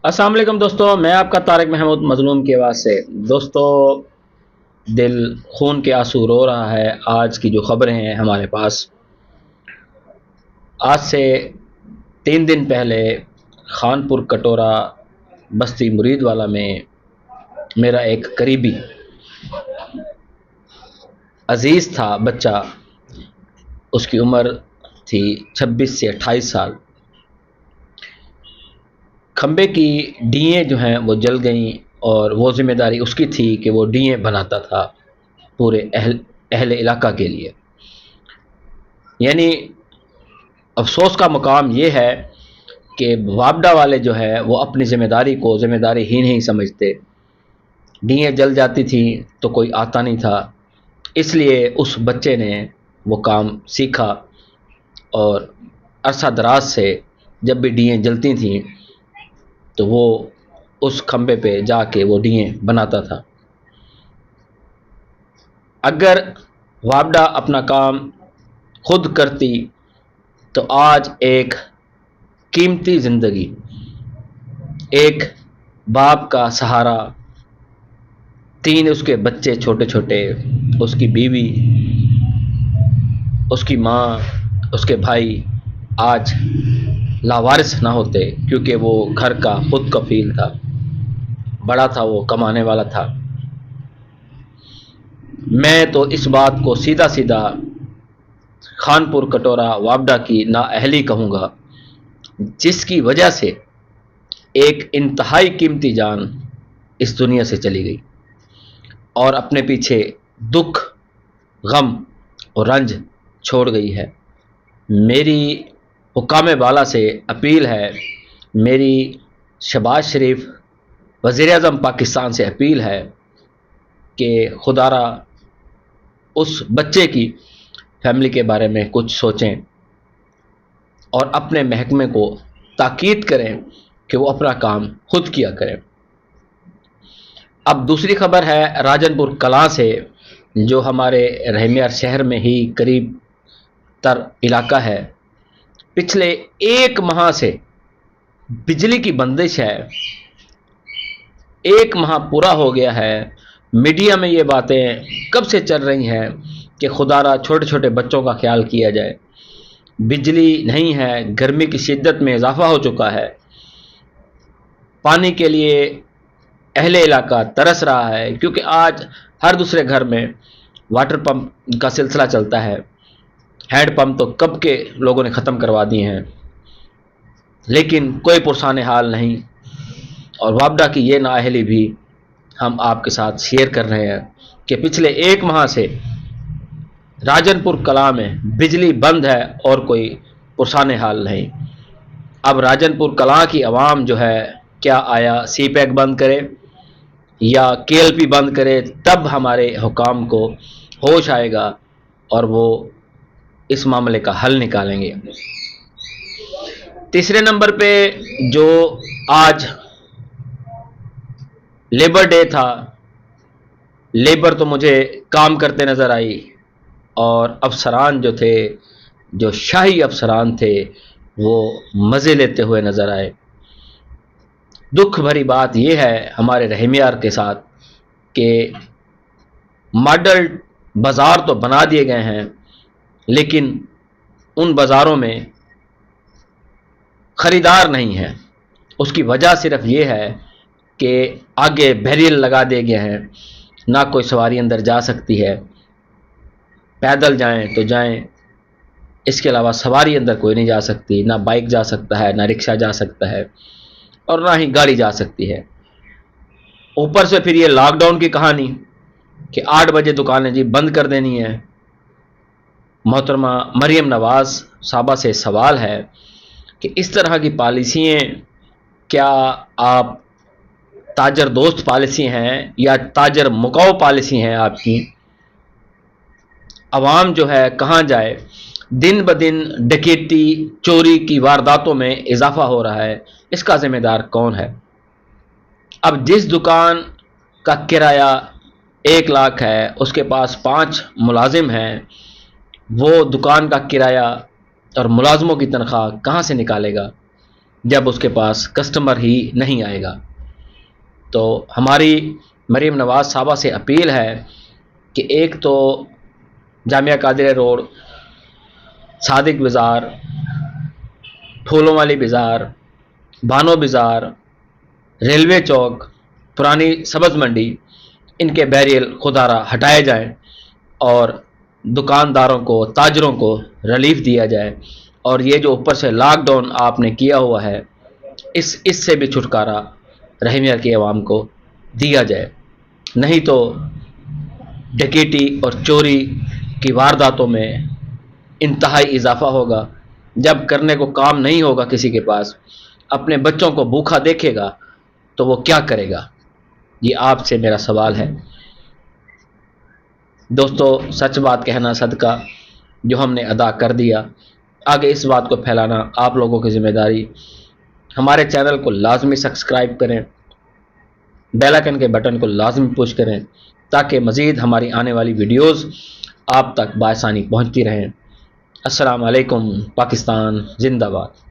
السلام علیکم دوستو، میں آپ کا طارق محمود مظلوم کی آواز سے۔ دوستو، دل خون کے آنسو رو رہا ہے۔ آج کی جو خبریں ہیں ہمارے پاس، آج سے 3 دن پہلے خانپور کٹورا بستی مرید والا میں میرا ایک قریبی عزیز تھا بچہ، اس کی عمر تھی 26 سے 28 سال۔ کھمبے کی ڈییں جو ہیں وہ جل گئیں، اور وہ ذمہ داری اس کی تھی کہ وہ ڈییں بناتا تھا پورے اہل علاقہ کے لیے۔ یعنی افسوس کا مقام یہ ہے کہ وابڈا والے جو ہے وہ اپنی ذمہ داری کو ذمہ داری ہی نہیں سمجھتے۔ ڈییں جل جاتی تھیں تو کوئی آتا نہیں تھا، اس لیے اس بچے نے وہ کام سیکھا، اور عرصہ دراز سے جب بھی ڈییں جلتی تھیں تو وہ اس کھمبے پہ جا کے وہ ڈییں بناتا تھا۔ اگر وابڈا اپنا کام خود کرتی تو آج ایک قیمتی زندگی، ایک باپ کا سہارا، 3 اس کے بچے چھوٹے چھوٹے، اس کی بیوی، اس کی ماں، اس کے بھائی آج لاوارث نہ ہوتے، کیونکہ وہ گھر کا خود کفیل تھا، بڑا تھا، وہ کمانے والا تھا۔ میں تو اس بات کو سیدھا سیدھا خانپور کٹورا وابڈا کی نااہلی کہوں گا، جس کی وجہ سے ایک انتہائی قیمتی جان اس دنیا سے چلی گئی اور اپنے پیچھے دکھ، غم اور رنج چھوڑ گئی ہے۔ میری حکام بالا سے اپیل ہے، میری شہباز شریف وزیر اعظم پاکستان سے اپیل ہے کہ خدا را اس بچے کی فیملی کے بارے میں کچھ سوچیں اور اپنے محکمے کو تاکید کریں کہ وہ اپنا کام خود کیا کریں۔ اب دوسری خبر ہے راجن پور کلاں سے، جو ہمارے رحمیار شہر میں ہی قریب تر علاقہ ہے۔ پچھلے 1 ماہ سے بجلی کی بندش ہے، 1 ماہ پورا ہو گیا ہے۔ میڈیا میں یہ باتیں کب سے چل رہی ہیں کہ خدا را چھوٹے چھوٹے بچوں کا خیال کیا جائے، بجلی نہیں ہے، گرمی کی شدت میں اضافہ ہو چکا ہے، پانی کے لیے اہل علاقہ ترس رہا ہے، کیونکہ آج ہر دوسرے گھر میں واٹر پمپ کا سلسلہ چلتا ہے۔ ہینڈ پمپ تو کب کے لوگوں نے ختم کروا دیے ہیں، لیکن کوئی پرسان حال نہیں۔ اور وابڈا کی یہ نااہلی بھی ہم آپ کے ساتھ شیئر کر رہے ہیں کہ پچھلے 1 ماہ سے راجن پور کلاں میں بجلی بند ہے اور کوئی پرسان حال نہیں۔ اب راجن پور کلاں کی عوام جو ہے، کیا آیا سی پیک بند کرے یا کے ایل پی بند کرے، تب ہمارے حکام کو ہوش آئے گا اور وہ اس معاملے کا حل نکالیں گے۔ تیسرے نمبر پہ جو آج لیبر ڈے تھا، لیبر تو مجھے کام کرتے نظر آئی، اور افسران جو تھے، جو شاہی افسران تھے، وہ مزے لیتے ہوئے نظر آئے۔ دکھ بھری بات یہ ہے ہمارے رحمیار کے ساتھ کہ ماڈل بازار تو بنا دیے گئے ہیں، لیکن ان بازاروں میں خریدار نہیں ہے۔ اس کی وجہ صرف یہ ہے کہ آگے بیریل لگا دیے گئے ہیں، نہ کوئی سواری اندر جا سکتی ہے، پیدل جائیں تو جائیں، اس کے علاوہ سواری اندر کوئی نہیں جا سکتی، نہ بائک جا سکتا ہے، نہ رکشہ جا سکتا ہے، اور نہ ہی گاڑی جا سکتی ہے۔ اوپر سے پھر یہ لاک ڈاؤن کی کہانی کہ 8 بجے دکانیں جی بند کر دینی ہے۔ محترمہ مریم نواز صاحبہ سے سوال ہے کہ اس طرح کی پالیسیاں کیا آپ تاجر دوست پالیسی ہیں یا تاجر مکاؤ پالیسی ہیں آپ کی؟ عوام جو ہے کہاں جائے؟ دن بدن ڈکیتی، چوری کی وارداتوں میں اضافہ ہو رہا ہے، اس کا ذمہ دار کون ہے؟ اب جس دکان کا کرایہ 1 لاکھ ہے، اس کے پاس 5 ملازم ہیں، وہ دکان کا کرایہ اور ملازموں کی تنخواہ کہاں سے نکالے گا؟ جب اس کے پاس کسٹمر ہی نہیں آئے گا۔ تو ہماری مریم نواز صاحبہ سے اپیل ہے کہ ایک تو جامعہ قادریہ روڈ، صادق بازار، پھولوں والی بازار، بانو بازار، ریلوے چوک، پرانی سبز منڈی، ان کے بیریل خودارہ ہٹائے جائیں اور دکانداروں کو، تاجروں کو ریلیف دیا جائے، اور یہ جو اوپر سے لاک ڈاؤن آپ نے کیا ہوا ہے اس سے بھی چھٹکارا رحمیہ کی عوام کو دیا جائے، نہیں تو ڈکیٹی اور چوری کی وارداتوں میں انتہائی اضافہ ہوگا۔ جب کرنے کو کام نہیں ہوگا کسی کے پاس، اپنے بچوں کو بھوکا دیکھے گا تو وہ کیا کرے گا؟ یہ آپ سے میرا سوال ہے۔ دوستو، سچ بات کہنا صدقہ جو ہم نے ادا کر دیا، آگے اس بات کو پھیلانا آپ لوگوں کی ذمہ داری۔ ہمارے چینل کو لازمی سبسکرائب کریں، بیل آئکن کے بٹن کو لازمی پوش کریں تاکہ مزید ہماری آنے والی ویڈیوز آپ تک بآسانی پہنچتی رہیں۔ السلام علیکم، پاکستان زندہ باد۔